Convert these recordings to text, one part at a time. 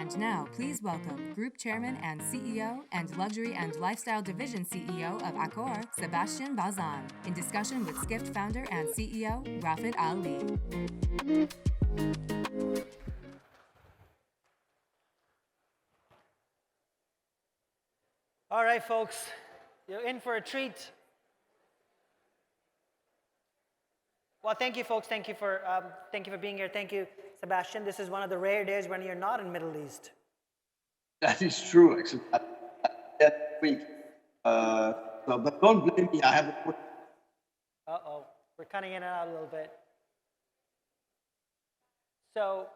And now, please welcome Group Chairman and CEO and Luxury and Lifestyle Division CEO of Accor, Sébastien Bazin, in discussion with Skift founder and CEO Rafat Ali. All right, folks, you're in for a treat. Well, thank you, folks. Thank you for being here. Thank you, Sébastien. This is one of the rare days when you're not in Middle East. That is true, actually. That week. But don't blame me. I have a. Uh-oh, we're cutting in and out a little bit. So,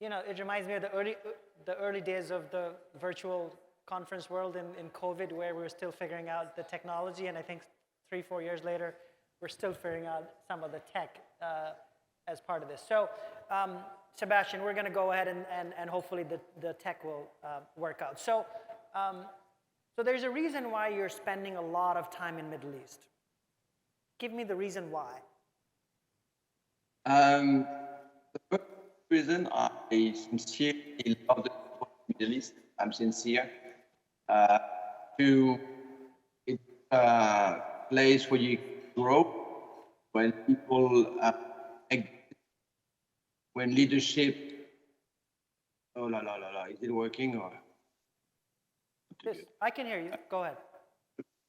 it reminds me of the early days of the virtual conference world in COVID, where we were still figuring out the technology, and I think 3-4 years later, we're still figuring out some of the tech as part of this. So, Sébastien, we're going to go ahead and hopefully the tech will work out. So there's a reason why you're spending a lot of time in Middle East. Give me the reason why. The first reason I sincerely love the Middle East. I'm sincere. It's a place where you grow, when people, when leadership. Oh la la la la! Is it working or? Yes, I can hear you. Go ahead.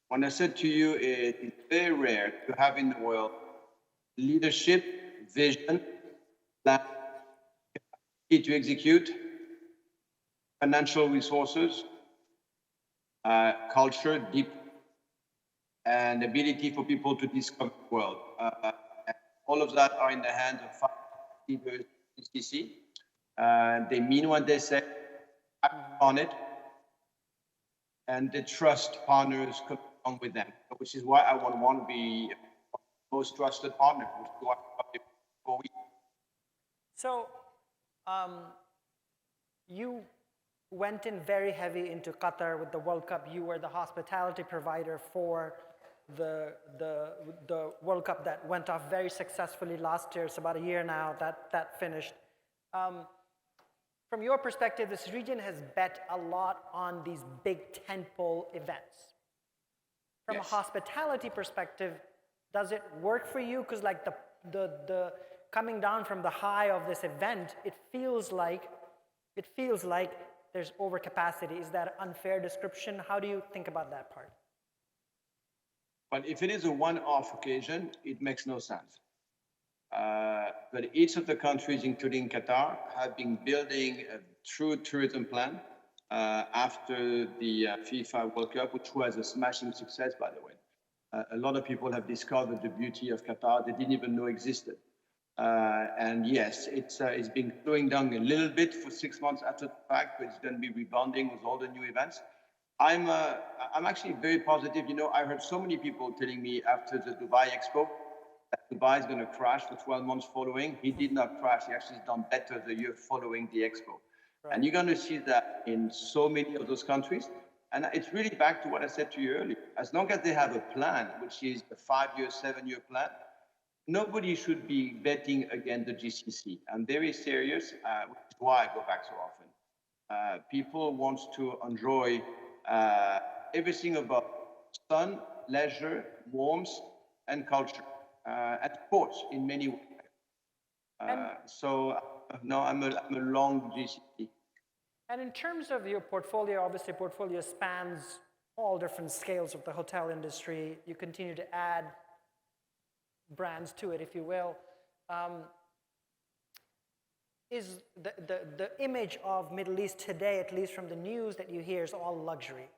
When I said to you, it's very rare to have in the world leadership, vision, plan, capacity to execute, financial resources, culture, deep, and ability for people to discover the world. All of that are in the hands of 5 leaders in CC. They mean what they say, act on it, and they trust partners come along with them, which is why I want to be the most trusted partner, which is why So, you went in very heavy into Qatar with the World Cup. You were the hospitality provider for the World Cup that went off very successfully last year. It's about a year now that finished. From your perspective, this region has bet a lot on these big tentpole events. From a hospitality perspective, does it work for you? Because like the coming down from the high of this event, it feels like there's overcapacity. Is that an unfair description? How do you think about that part? But if it is a one-off occasion, it makes no sense. But each of the countries, including Qatar, have been building a true tourism plan after the FIFA World Cup, which was a smashing success, by the way. A lot of people have discovered the beauty of Qatar they didn't even know existed. And yes, it's been slowing down a little bit for 6 months after the fact, but it's going to be rebounding with all the new events. I'm actually very positive. I heard so many people telling me after the Dubai Expo that Dubai is going to crash for 12 months following. He did not crash. He actually has done better the year following the Expo. Right. And you're going to see that in so many of those countries. And it's really back to what I said to you earlier. As long as they have a plan, which is a 5-year, 7-year plan, nobody should be betting against the GCC. I'm very serious, which is why I go back so often. People want to enjoy everything about sun, leisure, warmth, and culture, and sports in many ways. No, I'm a long GCC. And in terms of your portfolio, obviously portfolio spans all different scales of the hotel industry. You continue to add brands to it, if you will. Is the image of Middle East today, at least from the news that you hear, is all luxury.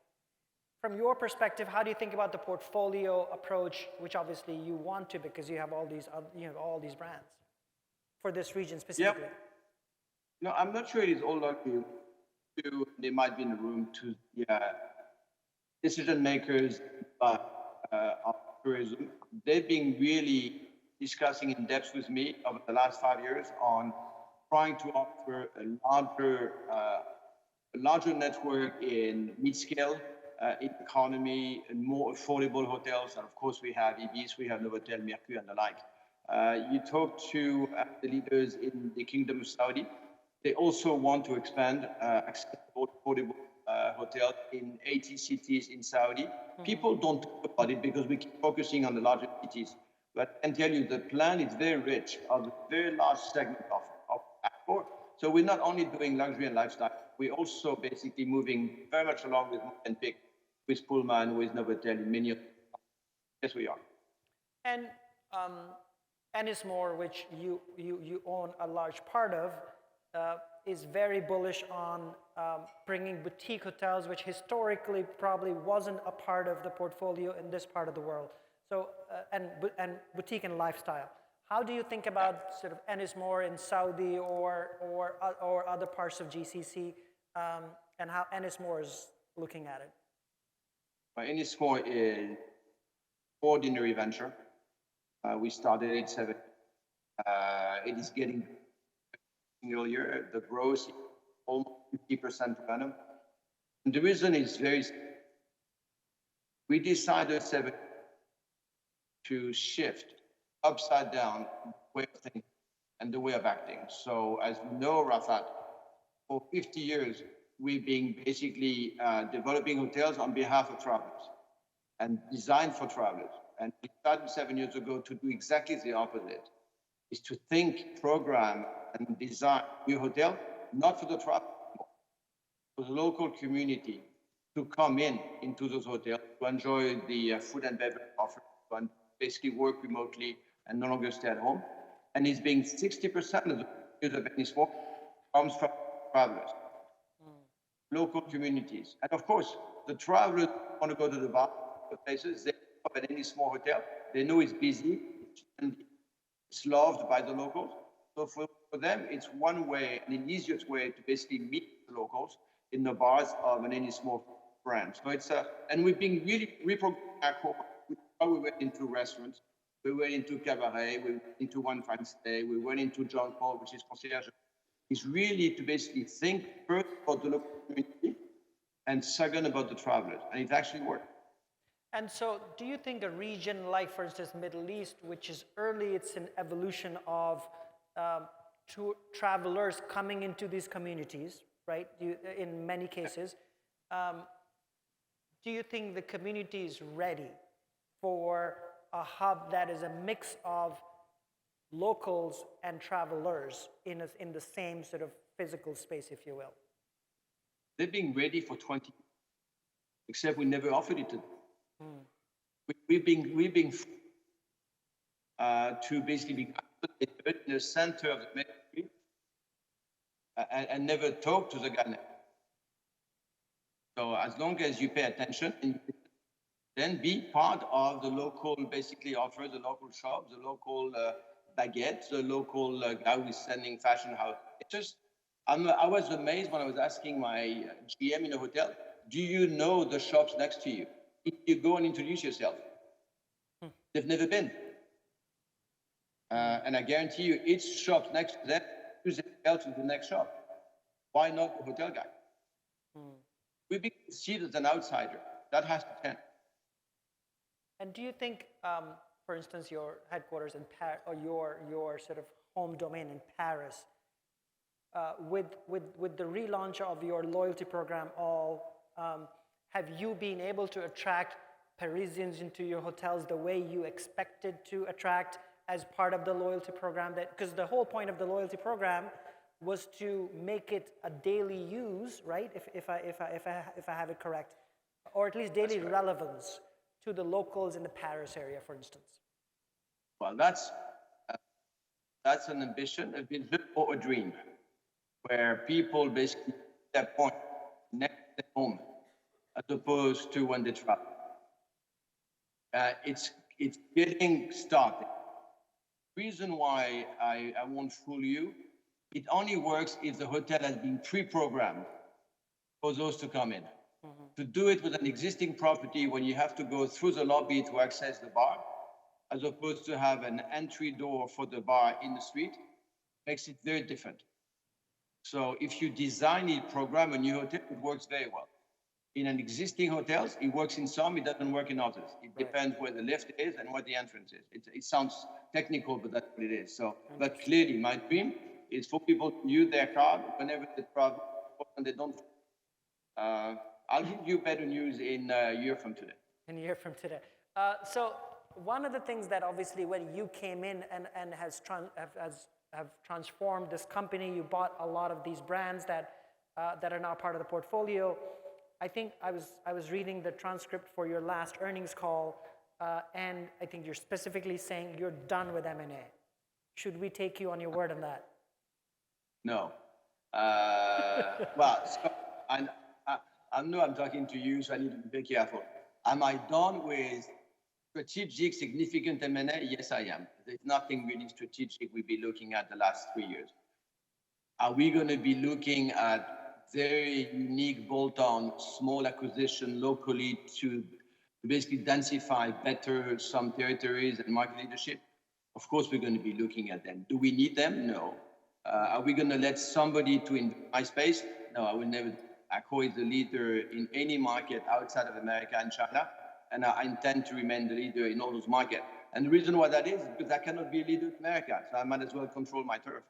From your perspective, how do you think about the portfolio approach, which obviously you want to because you have all these brands for this region specifically? Yep. No, I'm not sure it is all luxury. They might be in the room to decision makers of tourism. They've been really discussing in depth with me over the last 5 years on trying to offer a larger network in mid-scale, in economy, and more affordable hotels. And of course, we have Ibis, we have Novotel, Mercure, and the like. You talk to the leaders in the Kingdom of Saudi, They also want to expand accessible, affordable hotels in 80 cities in Saudi. People don't talk about it because we keep focusing on the larger cities. But I can tell you the plan is very rich of a very large segment of Accor. So we're not only doing luxury and lifestyle, we're also basically moving very much along with Movenpick, with Pullman, with Novotel, in many of them. Yes, we are. And Ennismore, which you own a large part of, is very bullish on bringing boutique hotels, which historically probably wasn't a part of the portfolio in this part of the world. So, and boutique and lifestyle. How do you think about sort of Ennismore in Saudi or other parts of GCC, and how Ennismore is looking at it? Well, Ennismore is an ordinary venture. We started it 7. It is getting single year. The growth is almost 50% per annum. And the reason is very simple. We decided 7 to shift upside down the way of thinking and the way of acting. So as you know, Rafat, for 50 years, we've been basically developing hotels on behalf of travelers and designed for travelers. And we started 7 years ago to do exactly the opposite, is to think, program, and design new hotel, not for the traveler, for the local community to come into those hotels, to enjoy the food and beverage offer, and basically work remotely and no longer stay at home. And it's being 60% of the use of Ennismore comes from travelers, local communities. And of course, the travelers want to go to the bar, the places, they go at any small hotel, they know it's busy and it's loved by the locals. So for them, it's one way and the easiest way to basically meet the locals in the bars of any small brand. So it's and we've been really reprogramming Accor. We went into restaurants, we went into cabaret, we went into one fine stay, we went into John Paul, which is concierge. It's really to basically think first about the local community and second about the travelers, and it actually worked. And so do you think a region like, for instance, Middle East, which is early, it's an evolution of travelers coming into these communities, right, in many cases, do you think the community is ready for a hub that is a mix of locals and travelers in the same sort of physical space, if you will? They've been ready for 20 years, except we never offered it to them. We've been to basically be in the center of the main street and never talk to the guy. So as long as you pay attention, and then be part of the local, basically offer the local shop, the local baguette, the local guy who's sending fashion house. I was amazed when I was asking my GM in a hotel, do you know the shops next to you? If you go and introduce yourself, they've never been. And I guarantee you, each shop next to them is to the next shop. Why not the hotel guy? We've been considered as an outsider. That has to change. And do you think, for instance, your headquarters in Paris, or your sort of home domain in Paris, with the relaunch of your loyalty program, have you been able to attract Parisians into your hotels the way you expected to attract as part of the loyalty program? Because the whole point of the loyalty program was to make it a daily use, right? If I have it correct, or at least daily relevance to the locals in the Paris area, for instance. Well, that's an ambition, a vision or a dream, where people basically at that point next to home, as opposed to when they travel. It's getting started. The reason why I won't fool you, it only works if the hotel has been pre-programmed for those to come in. To do it with an existing property when you have to go through the lobby to access the bar, as opposed to have an entry door for the bar in the street, makes it very different. So if you design it, program a new hotel, it works very well. In an existing hotels, it works in some, it doesn't work in others. It depends where the lift is and where the entrance is. It sounds technical, but that's what it is. So, but clearly, my dream is for people to use their card whenever they travel and they don't. I'll give you better news in a year from today. In a year from today. So one of the things that obviously when you came in and have transformed this company, you bought a lot of these brands that are now part of the portfolio. I think I was reading the transcript for your last earnings call, and I think you're specifically saying you're done with M&A. Should we take you on your word on that? No. Well, so, I know I'm talking to you, so I need to be very careful. Am I done with strategic, significant M&A? Yes, I am. There's nothing really strategic we've been looking at the last 3 years. Are we going to be looking at very unique bolt-on, small acquisition locally to basically densify better some territories and market leadership? Of course, we're going to be looking at them. Do we need them? No. Are we going to let somebody to in my space? No, I will never. Accor is the leader in any market outside of America and China, and I intend to remain the leader in all those markets. And the reason why that is because I cannot be a leader in America, so I might as well control my turf.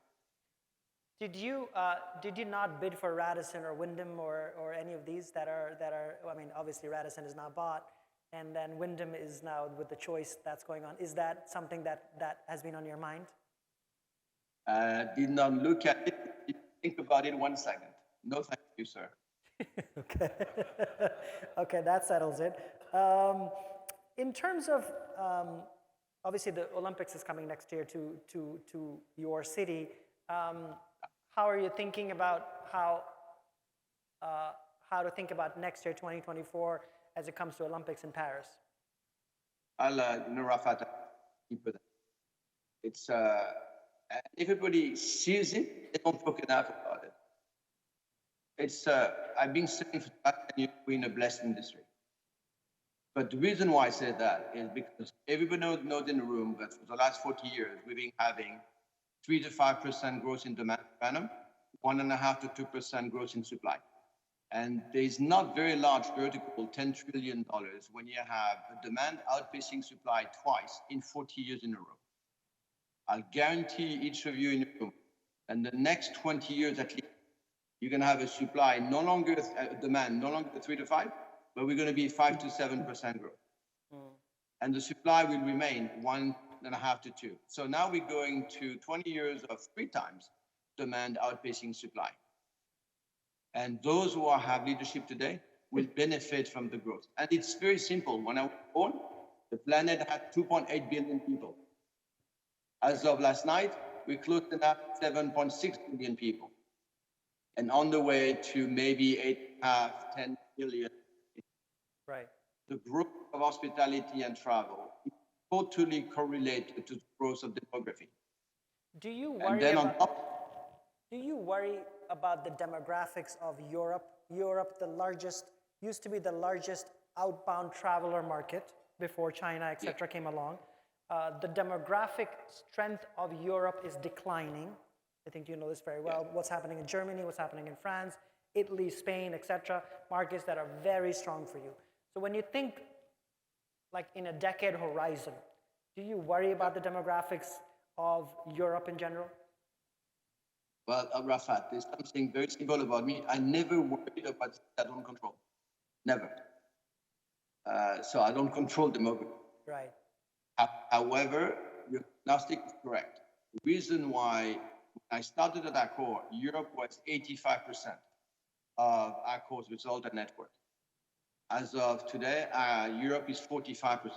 Did you not bid for Radisson or Windam or any of these that are? I mean, obviously Radisson is now bought, and then Windam is now with the choice that's going on. Is that something that has been on your mind? Did not look at it. Think about it 1 second. No, thank you, sir. Okay. Okay, that settles it. In terms of obviously the Olympics is coming next year to your city. How are you thinking about how to think about next year, 2024, as it comes to Olympics in Paris? I'll, Rafat, it's everybody sees it, they don't talk enough about it. It's I've been saying for that we're in a blessed industry. But the reason why I say that is because everybody knows in the room that for the last 40 years we've been having 3 to 5% growth in demand per annum, 1.5 to 2% growth in supply. And there is not very large vertical, $10 trillion, when you have a demand outpacing supply twice in 40 years in a row. I'll guarantee each of you in the room, and the next 20 years at least, you're going to have a supply no longer demand, no longer 3 to 5, but we're going to be 5 to 7% growth. And the supply will remain 1.5 to 2. So now we're going to 20 years of 3 times demand outpacing supply. And those who have leadership today will benefit from the growth. And it's very simple. When I was born, the planet had 2.8 billion people. As of last night, we're close to 7.6 billion people. And on the way to maybe 8.5, 10 billion. Right. The growth of hospitality and travel is totally correlated to the growth of demography. Do you worry about the demographics of Europe? Europe, used to be the largest outbound traveler market before China, etc., came along. The demographic strength of Europe is declining. I think you know this very well. What's happening in Germany, what's happening in France, Italy, Spain, etc., markets that are very strong for you. So when you think like in a decade horizon, do you worry about the demographics of Europe in general? Well, Rafat, there's something very simple about me. I never worried about things I don't control. Never. So I don't control demography. Right. However, your diagnostic is correct. The reason why when I started at Accor, Europe was 85% of Accor's result and net worth. As of today, Europe is 45%.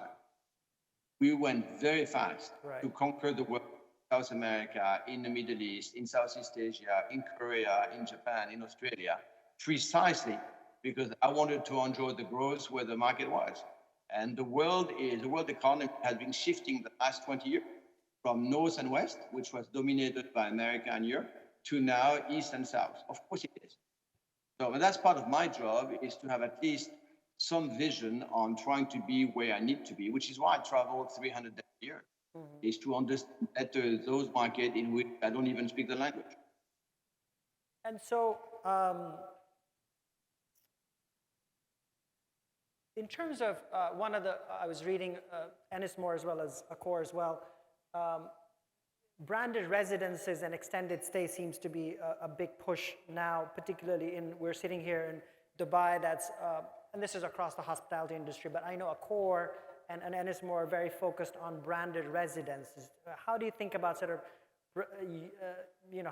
We went very fast to conquer the world. South America, in the Middle East, in Southeast Asia, in Korea, in Japan, in Australia, precisely because I wanted to enjoy the growth where the market was. And the world economy has been shifting the last 20 years from north and west, which was dominated by America and Europe, to now east and south. Of course it is. So that's part of my job, is to have at least some vision on trying to be where I need to be, which is why I traveled 300 days a year. Is to understand better those markets in which I don't even speak the language. And so, in terms of I was reading Ennismore as well as Accor as well. branded residences and extended stay seems to be a big push now, particularly we're sitting here in Dubai, and this is across the hospitality industry, but I know Accor and Ennismore are very focused on branded residences. How do you think about sort of,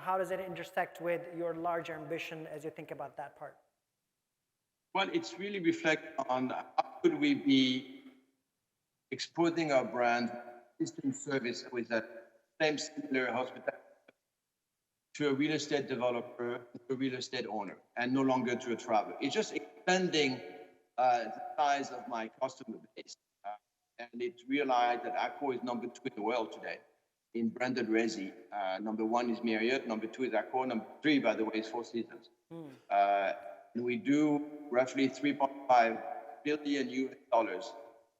how does it intersect with your larger ambition as you think about that part? Well, it's really reflect on how could we be exporting our brand, system service with that same similar hospitality to a real estate developer, to a real estate owner, and no longer to a traveler. It's just expanding the size of my customer base. And it realized that Accor is number 2 in the world today in branded resi. Number 1 is Marriott, number 2 is Accor, number 3, by the way, is Four Seasons. And we do roughly $3.5 billion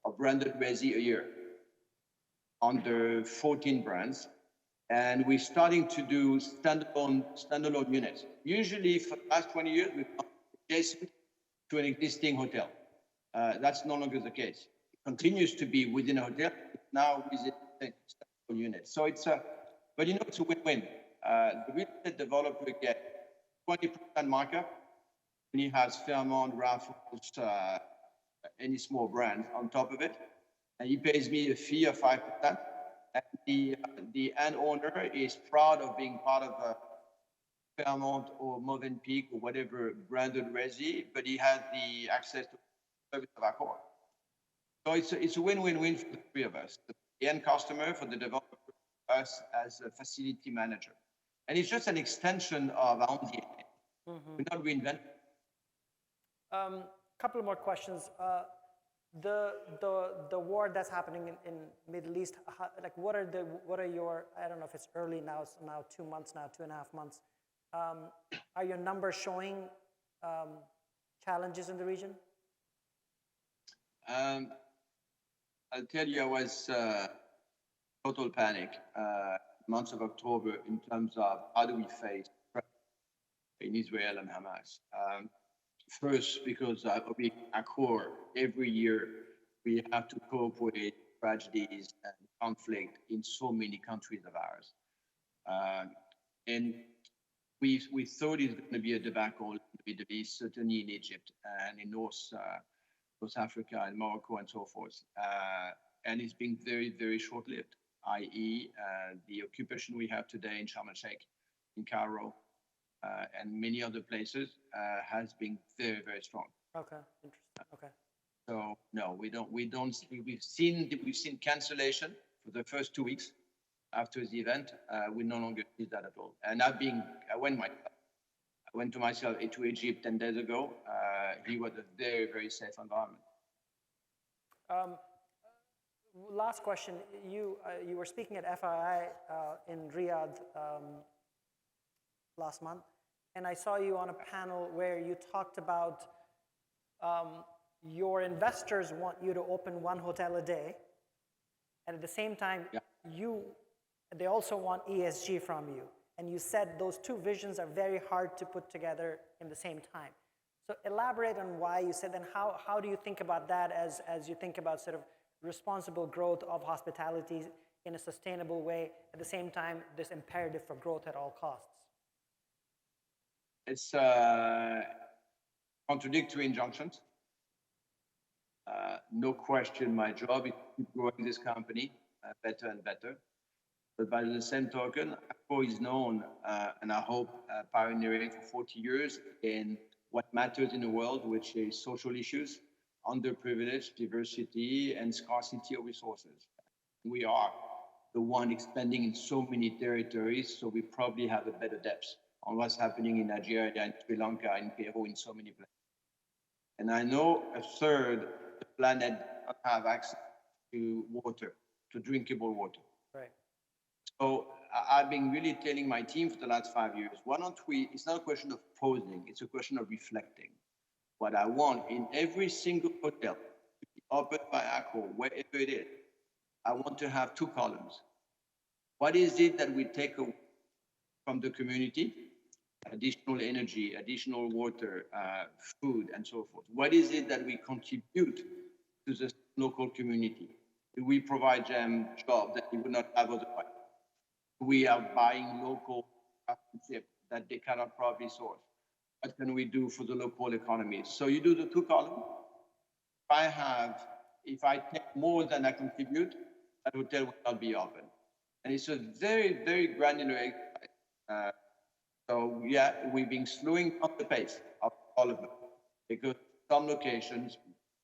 of branded resi a year under 14 brands. And we're starting to do standalone units. Usually for the last 20 years, we've gone adjacent to an existing hotel. That's no longer the case. It continues to be within a hotel, now within a standalone unit. So it's it's a win-win. The real estate developer gets 20% markup, and he has Fairmont, Rafat, any small brand on top of it, and he pays me a fee of 5%. And the end owner is proud of being part of a Fairmont or Movenpick or whatever branded resi, but he has the access to the service of Accor. So it's a win-win-win for the three of us: the end customer, for the developer, us as a facility manager. And it's just an extension of our own DNA. We're not reinventing. Couple more questions. The war that's happening in Middle East, like what are your, I don't know if it's early now, it's now 2 months now, 2.5 months. Are your numbers showing challenges in the region? I'll tell you, I was total panic months of October in terms of how do we face in Israel and Hamas. First, because we Accor, every year we have to cope with tragedies and conflict in so many countries of ours. And we thought it's going to be a debacle in the Middle East, certainly in Egypt and in North Africa and Morocco and so forth. And it's been very, very short-lived, i.e. The occupation we have today in Sharm el-Sheikh, in Cairo, and many other places has been very, very strong. Okay, interesting. Okay. So no, we've seen cancellation for the first 2 weeks after the event. We no longer see that at all. And I went to myself to Egypt 10 days ago. He was a very, very safe environment. Last question. You were speaking at FII in Riyadh last month, and I saw you on a panel where you talked about your investors want you to open 1 hotel a day, and at the same time, they also want ESG from you. And you said those 2 visions are very hard to put together in the same time. So elaborate on why you said that, and how do you think about that as you think about sort of responsible growth of hospitality in a sustainable way, at the same time, this imperative for growth at all costs? It's contradictory injunctions. No question, my job is to keep growing this company better and better. But by the same token, Accor is known, and I hope pioneering for 40 years in what matters in the world, which is social issues, underprivileged, diversity, and scarcity of resources. We are the one expanding in so many territories, so we probably have a better depth on what's happening in Nigeria, in Sri Lanka, in Peru, in so many places. And I know a third of the planet doesn't have access to water, to drinkable water. Right. So I've been really telling my team for the last 5 years, why don't we, it's not a question of posing, it's a question of reflecting. What I want in every single hotel to be opened by Accor, wherever it is, I want to have 2 columns. What is it that we take away from the community? Additional energy, additional water, food, and so forth. What is it that we contribute to the local community? Do we provide them jobs that we would not have otherwise? We are buying local craftsmanship that they cannot probably source. What can we do for the local economy? So you do the two columns. If I take more than I contribute, that hotel will not be open. And it's a very, very granular exercise. So yeah, we've been slowing down the pace of all of them because some locations,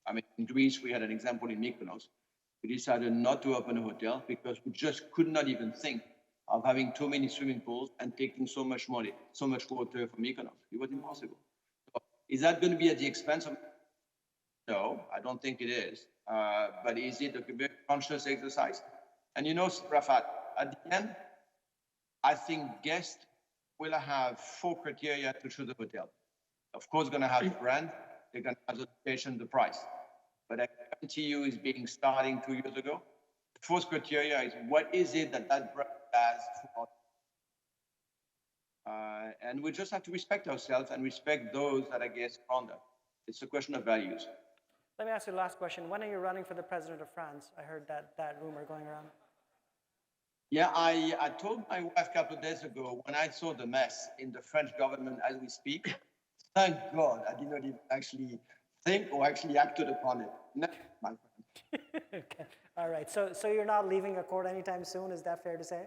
I mean, in Greece, we had an example in Mykonos. We decided not to open a hotel because we just could not even think of having too many swimming pools and taking so much money, so much water from Mykonos. It was impossible. So is that going to be at the expense of? No, I don't think it is. But is it a very conscious exercise? And you know, Rafat, at the end, I think guests will have 4 criteria to choose a hotel. Of course, going to have the brand, they're going to have the location, the price. But I guarantee you, is being starting 2 years ago. The first criteria is what is it that brand does for and we just have to respect ourselves and respect those that are guests around us. It's a question of values. Let me ask you the last question. When are you running for the president of France? I heard that rumor going around. Yeah, I told my wife a couple of days ago when I saw the mess in the French government as we speak, thank God I did not even actually think or actually acted upon it. No, my friend. Okay. All right. So you're not leaving Accor anytime soon? Is that fair to say?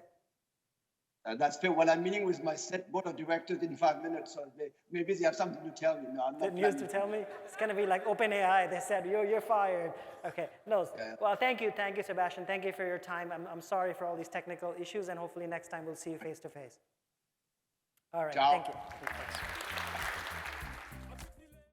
That's fair. Well, I'm meeting with my set board of directors in 5 minutes, so maybe they have something to tell me. No, I'm not. News to tell me? It's going to be like OpenAI. They said, you're fired. Okay. No. Yeah. Well, thank you, Sébastien. Thank you for your time. I'm sorry for all these technical issues, and hopefully next time we'll see you face to face. All right. Ciao. Thank you.